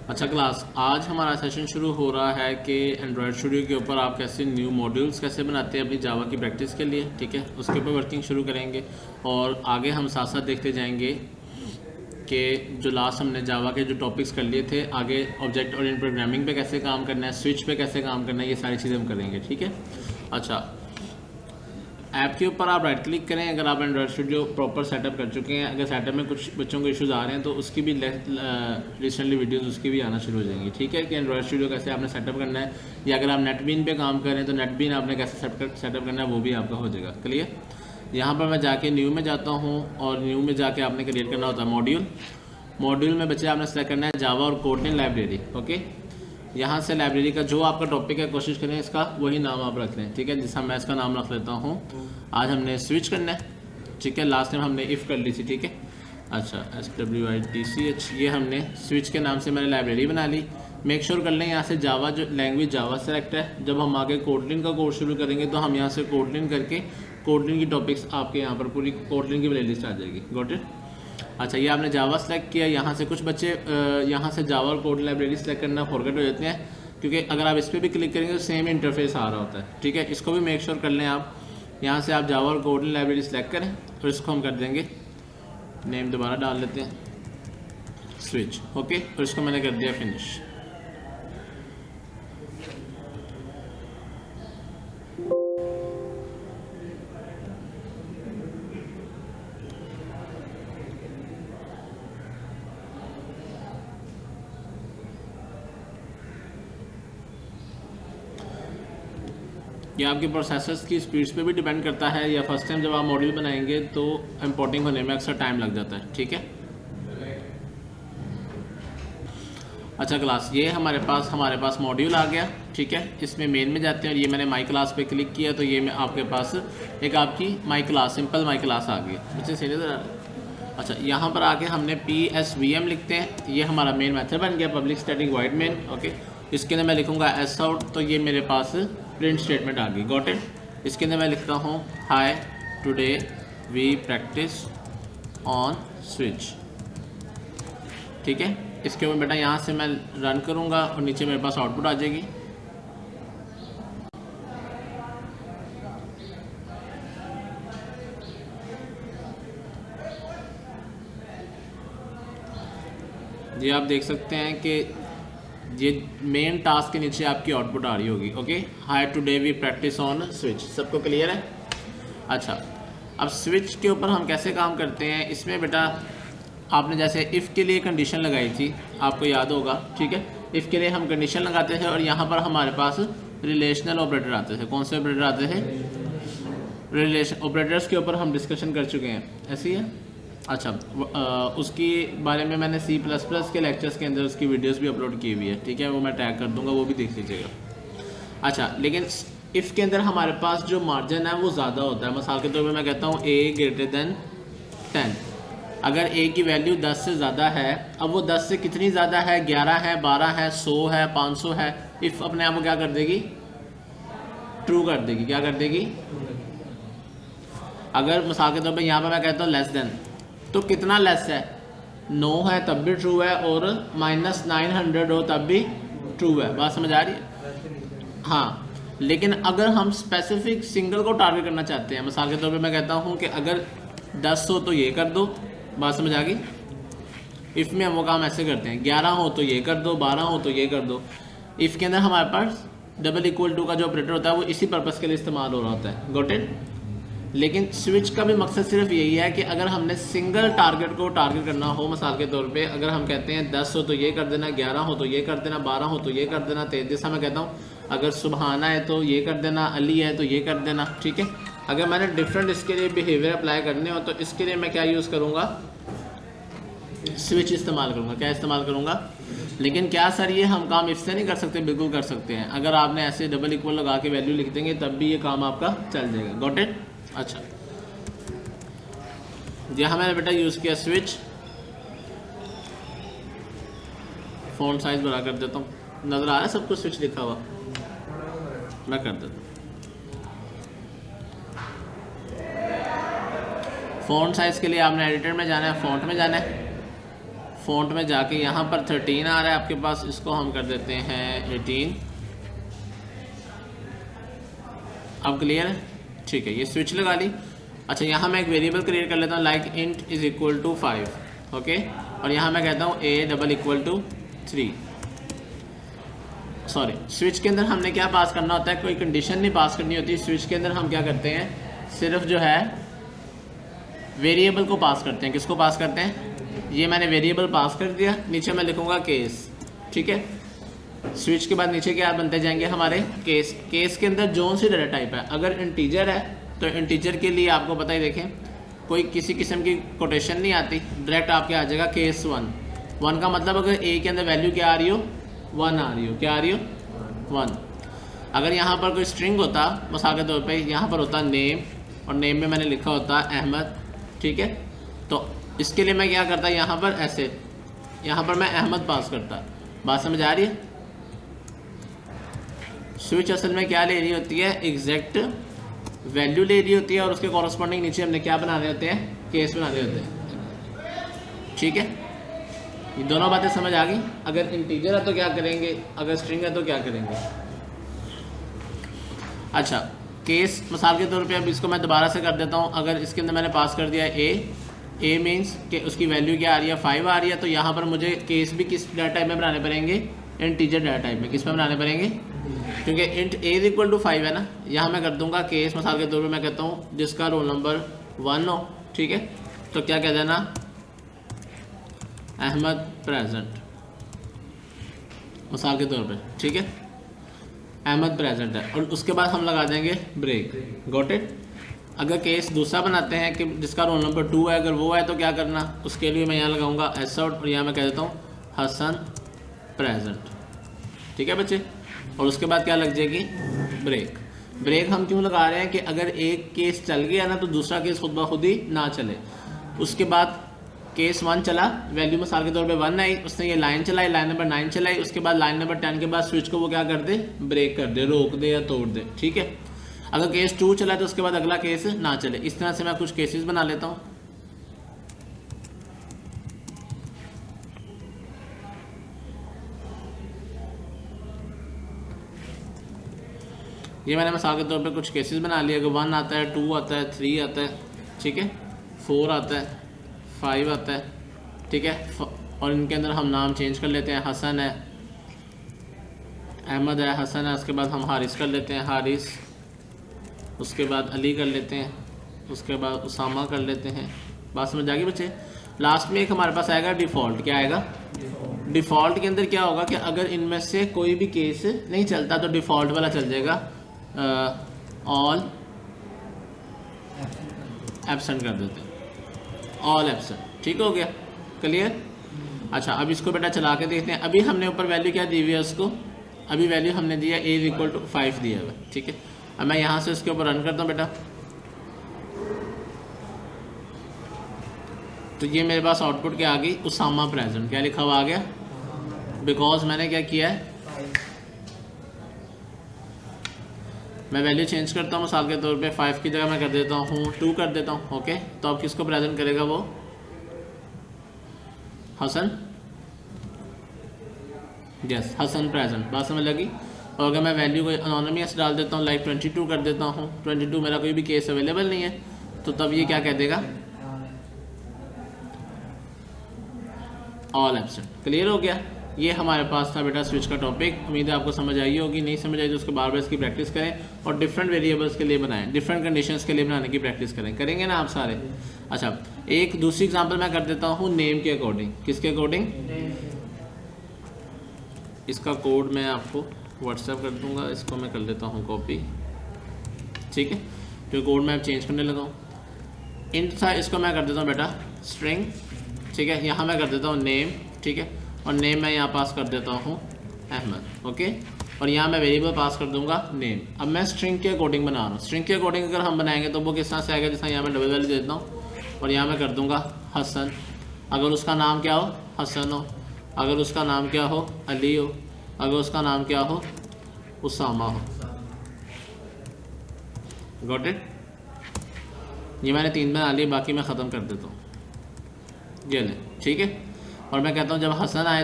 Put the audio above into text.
अच्छा क्लास, आज हमारा सेशन शुरू हो रहा है कि एंड्रॉयड स्टूडियो के ऊपर आप कैसे न्यू मॉड्यूल्स कैसे बनाते हैं अपनी जावा की प्रैक्टिस के लिए। ठीक है, उसके ऊपर वर्किंग शुरू करेंगे और आगे हम साथ साथ देखते जाएंगे कि जो लास्ट हमने जावा के जो टॉपिक्स कर लिए थे, आगे ऑब्जेक्ट ओरिएंटेड प्रोग्रामिंग पे कैसे काम करना है, स्विच पे कैसे काम करना है, ये सारी चीज़ें हम करेंगे। ठीक है। अच्छा, ऐप के ऊपर आप राइट क्लिक करें अगर आप एंड्रॉयड स्टूडियो प्रॉपर सेटअप कर चुके हैं। अगर सेटअप में कुछ बच्चों को इश्यूज़ आ रहे हैं तो उसकी भी रिसेंटली वीडियोस उसकी भी आना शुरू हो जाएंगी। ठीक है, कि एंड्रॉयड स्टूडियो कैसे आपने सेटअप करना है, या अगर आप नेटबीन पे काम करें तो नेटबीन आपने कैसे सेटअप करना है वो भी आपका हो जाएगा क्लियर। यहाँ पर मैं जाके न्यू में जाता हूँ और न्यू में जाके आपने क्रिएट करना होता है मॉड्यूल में बच्चे आपने सेलेक्ट करना है जावा और कोटलिन लाइब्रेरी। ओके, यहाँ से लाइब्रेरी का जो आपका टॉपिक है कोशिश करें इसका वही नाम आप रख लें। ठीक है, जैसा मैं इसका नाम रख लेता हूँ। आज हमने स्विच करना है। ठीक है, लास्ट टाइम हमने इफ़ कर ली थी। ठीक है, अच्छा SWITCH ये हमने स्विच के नाम से मैंने लाइब्रेरी बना ली। मेक श्योर कर लें यहाँ से जावा जो लैंग्वेज जावा सेलेक्ट है। जब हम आगे कोटलिन का कोर्स शुरू करेंगे तो हम यहाँ से कोटलिन करके कोटलिन की टॉपिक्स आपके यहाँ पर पूरी कोटलिन की प्लेलिस्ट आ जाएगी। Got it. अच्छा, ये आपने जावा सेलेक्ट किया। यहाँ से कुछ बच्चे यहाँ से जावा और कोड लाइब्रेरी सेलेक्ट करना फॉरगेट हो जाते हैं, क्योंकि अगर आप इस पर भी क्लिक करेंगे तो सेम इंटरफेस आ रहा होता है। ठीक है, इसको भी मेक श्योर कर लें आप। यहाँ से आप जावा और कोड लाइब्रेरी सेलेक्ट करें और इसको हम कर देंगे नेम, दोबारा डाल लेते हैं स्विच। ओके, और इसको मैंने कर दिया फिनिश। ये आपके प्रोसेसर्स की स्पीड्स पे भी डिपेंड करता है, या फर्स्ट टाइम जब आप मॉड्यूल बनाएंगे तो इंपोर्टिंग होने में अक्सर टाइम लग जाता है। ठीक है। अच्छा क्लास, ये हमारे पास मॉड्यूल आ गया। ठीक है, इसमें मेन में जाते हैं और ये मैंने माई क्लास पे क्लिक किया तो ये आपके पास एक आपकी my class, simple my class आ गई। बच्चे सही नजर आ रहा है। अच्छा, यहाँ पर आके हमने PSVM लिखते हैं। ये हमारा मेन मेथड बन गया, public static void main. Okay, इसके अंदर मैं लिखूँगा एस आउट, तो ये मेरे पास प्रिंट स्टेटमेंट आ गई। Got it. इसके अंदर मैं लिखता हूँ hi today we practice on switch. ठीक है, इसके ऊपर बेटा यहाँ से मैं रन करूँगा और नीचे मेरे पास आउटपुट आ जाएगी। ये आप देख सकते हैं कि ये मेन टास्क के नीचे आपकी आउटपुट आ रही होगी। Okay, hi today we practice on switch. सबको क्लियर है। अच्छा, अब स्विच के ऊपर हम कैसे काम करते हैं, इसमें बेटा आपने जैसे इफ़ के लिए कंडीशन लगाई थी, आपको याद होगा। ठीक है, इफ़ के लिए हम कंडीशन लगाते थे और यहाँ पर हमारे पास रिलेशनल ऑपरेटर आते थे। कौन से ऑपरेटर आते थे? रिलेशन ऑपरेटर्स के ऊपर हम डिस्कशन कर चुके हैं, ऐसी है। अच्छा, उसकी बारे में मैंने C++ के लेक्चर्स के अंदर उसकी वीडियोस भी अपलोड की हुई है। ठीक है, वो मैं टैग कर दूंगा, वो भी देख लीजिएगा। अच्छा, लेकिन इफ़ के अंदर हमारे पास जो मार्जिन है वो ज़्यादा होता है। मिसाल के तौर पे मैं कहता हूँ a > 10। अगर a की वैल्यू 10 से ज़्यादा है, अब वो 10 से कितनी ज़्यादा है? 11 है, 12 है, 100 है, 500 है। इफ़ अपने आप को क्या कर देगी? ट्रू कर देगी। क्या कर देगी? अगर मिसाल के तौर पे यहाँ पर मैं कहता हूँ लेस देन, तो कितना लेस है? 9 है तब भी ट्रू है, और -900 हो तब भी ट्रू है। बात समझ आ रही है? हाँ, लेकिन अगर हम स्पेसिफिक सिंगल को टारगेट करना चाहते हैं, मिसाल के तौर पे मैं कहता हूँ कि अगर 10 हो तो ये कर दो। बात समझ आ गई? इफ़ में हम वो काम ऐसे करते हैं, 11 हो तो ये कर दो, 12 हो तो ये कर दो। इफ़ के अंदर हमारे पास == का जो ऑपरेटर होता है वो इसी पर्पज़ के लिए इस्तेमाल हो रहा होता है। Got it. लेकिन स्विच का भी मकसद सिर्फ यही है कि अगर हमने सिंगल टारगेट को टारगेट करना हो, मिसाल के तौर पे अगर हम कहते हैं 10 हो तो ये कर देना, 11 हो तो ये कर देना, 12 हो तो ये कर देना, 33 मैं कहता हूँ अगर सुबहाना है तो ये कर देना, अली है तो ये कर देना। ठीक है, अगर मैंने डिफरेंट इसके लिए बिहेवियर अप्लाई करने हो तो इसके लिए मैं क्या यूज़ करूँगा? स्विच इस्तेमाल करूँगा। क्या इस्तेमाल करूँगा? लेकिन क्या सर ये हम काम इफ से नहीं कर सकते? बिल्कुल कर सकते हैं। अगर आपने ऐसे == लगा के वैल्यू लिख देंगे तब भी ये काम आपका चल जाएगा। Got it. अच्छा, यहाँ मैंने बेटा यूज़ किया स्विच। फ़ॉन्ट साइज बड़ा कर देता हूँ, नज़र आ रहा है सबको स्विच लिखा हुआ? मैं कर देता हूँ। फ़ॉन्ट साइज़ के लिए आपने एडिटर में जाना है, फ़ॉन्ट में जाना है। फ़ॉन्ट में जाके यहाँ पर 13 आ रहा है आपके पास, इसको हम कर देते हैं 18। अब क्लियर है? ठीक है, ये स्विच लगा ली। अच्छा, यहाँ मैं एक वेरिएबल क्रिएट कर लेता हूँ, like int is equal to 5, okay. और यहाँ मैं कहता हूँ a double equal to 3। Sorry, switch के अंदर हमने क्या पास करना होता है, कोई कंडीशन नहीं पास करनी होती। स्विच के अंदर हम क्या करते हैं, सिर्फ जो है वेरिएबल को पास करते हैं। किसको पास करते हैं? ये मैंने वेरिएबल पास कर दिया, नीचे मैं लिखूँगा केस, ठीक है। स्विच के बाद नीचे क्या बनते जाएंगे हमारे केस। केस के अंदर जोन सी डाटा टाइप है। अगर इंटीजर है तो इंटीजर के लिए आपको पता ही, देखें कोई किसी किस्म की कोटेशन नहीं आती, डायरेक्ट आपके आ जाएगा केस 1। 1 का मतलब अगर ए के अंदर वैल्यू क्या आ रही हो, 1 आ रही हो, क्या आ रही हो, 1। अगर यहाँ पर कोई स्ट्रिंग होता, मिसाल के तौर पे यहाँ पर होता नेम, और नेम में मैंने लिखा होता अहमद, ठीक है। तो इसके लिए मैं क्या करता, यहाँ पर ऐसे, यहाँ पर मैं अहमद पास करता। बात समझ आ रही है? स्विच असल में क्या ले रही होती है, एग्जैक्ट वैल्यू ले रही होती है, और उसके कॉरस्पॉन्डिंग नीचे हमने क्या बनाने होते हैं, केस बनाने होते हैं, ठीक है। ये दोनों बातें समझ आ गई। अगर इंटीजर है तो क्या करेंगे, अगर स्ट्रिंग है तो क्या करेंगे। अच्छा, केस मिसाल के तौर पे अब इसको मैं दोबारा से कर देता हूँ। अगर इसके अंदर मैंने पास कर दिया ए मीन्स कि उसकी वैल्यू क्या आ रही है, 5 आ रही है, तो यहाँ पर मुझे केस भी किस डाटा टाइप में बनाने पड़ेंगे, इंटीजर डाटा टाइप में। किस में बनाने पड़ेंगे, क्योंकि int a is equal to 5 है ना। यहाँ मैं कर दूंगा केस, मिसाल के तौर पे मैं कहता हूँ जिसका रोल नंबर 1 हो, ठीक है। तो क्या कह देना, अहमद प्रेजेंट, मिसाल के तौर पे, ठीक है, अहमद प्रेजेंट है। और उसके बाद हम लगा देंगे ब्रेक। Got it? अगर केस दूसरा बनाते हैं कि जिसका रोल नंबर 2 है, अगर वो है तो क्या करना, उसके लिए मैं यहाँ लगाऊंगा एस आउट, और यहाँ मैं कह देता हूँ हसन प्रेजेंट, ठीक है बच्चे। और उसके बाद क्या लग जाएगी, ब्रेक। ब्रेक हम क्यों लगा रहे हैं कि अगर एक केस चल गया ना तो दूसरा केस खुद ब खुद ही ना चले। उसके बाद केस 1 चला, वैल्यू मिसाल के तौर पे 1 आई, उसने ये लाइन चलाई, लाइन नंबर 9 चलाई, उसके बाद लाइन नंबर 10 के बाद स्विच को वो क्या कर दे, ब्रेक कर दे, रोक दे या तोड़ दे, ठीक है। अगर केस 2 चला तो उसके बाद अगला केस ना चले। इस तरह से मैं कुछ केसेस बना लेता हूँ। ये मैंने मिसाल के तौर पे कुछ केसेस बना लिए। अगर 1 आता है, 2 आता है, 3 आता है, ठीक है, 4 आता है, 5 आता है, ठीक है। और इनके अंदर हम नाम चेंज कर लेते हैं, हसन है, अहमद है, हसन है। उसके बाद हम हारिस कर लेते हैं, हारिस। उसके बाद अली कर लेते हैं, उसके बाद उसामा कर लेते हैं। बात समझ आ गई बच्चे? लास्ट में एक हमारे पास आएगा डिफ़ॉल्ट। क्या आएगा, डिफ़ॉल्ट के अंदर क्या होगा कि अगर इनमें से कोई भी केस नहीं चलता तो डिफ़ॉल्ट वाला चल जाएगा, ऑल एब्सेंट कर देते हैं, ऑल एब्सेंट, ठीक हो गया, क्लियर। अच्छा, अब इसको बेटा चला के देखते हैं। अभी हमने ऊपर वैल्यू क्या दी हुई है उसको, अभी वैल्यू हमने दिया a इज इक्वल टू 5 दिया हुआ है, ठीक है। अब मैं यहाँ से उसके ऊपर रन करता हूँ बेटा, तो ये मेरे पास आउटपुट क्या आ गई, उसामा प्रेजेंट। क्या लिखा हुआ आ गया, बिकॉज मैंने क्या किया है, मैं वैल्यू चेंज करता हूँ। मिसाल के तौर पे 5 की जगह मैं कर देता हूँ 2 कर देता हूँ, ओके। तो अब किसको प्रेजेंट करेगा वो, हसन, यस, हसन प्रेजेंट। बात समझ लगी। और अगर मैं वैल्यू को एनोनिमस डाल देता हूँ, लाइक 22 कर देता हूँ, 22 मेरा कोई भी केस अवेलेबल नहीं है, तो तब ये क्या कह देगा, ऑल एब्सेंट। क्लियर हो गया। ये हमारे पास था बेटा स्विच का टॉपिक। उम्मीद है आपको समझ आई होगी। नहीं समझ आई तो उसको बार बार इसकी प्रैक्टिस करें और डिफरेंट वेरिएबल्स के लिए बनाएं, डिफरेंट कंडीशंस के लिए बनाने की प्रैक्टिस करें। करेंगे ना आप सारे? अच्छा, एक दूसरी एग्जांपल मैं कर देता हूँ नेम के अकॉर्डिंग। किसके अकॉर्डिंग? इसका कोड मैं आपको व्हाट्सएप कर दूँगा, इसको मैं कर लेता हूँ कॉपी, ठीक है। जो कोड मैं अब चेंज करने लगा हूँ, इंट था, इसको मैं कर देता हूँ बेटा स्ट्रिंग, ठीक है। यहाँ मैं कर देता हूँ नेम, ठीक है, और नेम मैं यहाँ पास कर देता हूँ अहमद, ओके। और यहाँ मैं वेरिएबल पास कर दूंगा नेम। अब मैं स्ट्रिंग के अकॉर्डिंग बना रहा हूँ। स्ट्रिंग के अकॉर्डिंग अगर हम बनाएंगे तो वो किस तरह से आएगा, जैसा यहाँ मैं डबल वैल्यू देता हूँ और यहाँ मैं कर दूंगा हसन। अगर उसका नाम क्या हो, हसन हो। अगर उसका नाम क्या हो, अली हो। अगर उसका नाम क्या हो, उसामा हो। Got it? ये मैंने 3 बना लिए, बाकी मैं ख़त्म कर देता हूँ। ये ले, ठीक है। और मैं कहता हूँ जब हसन आए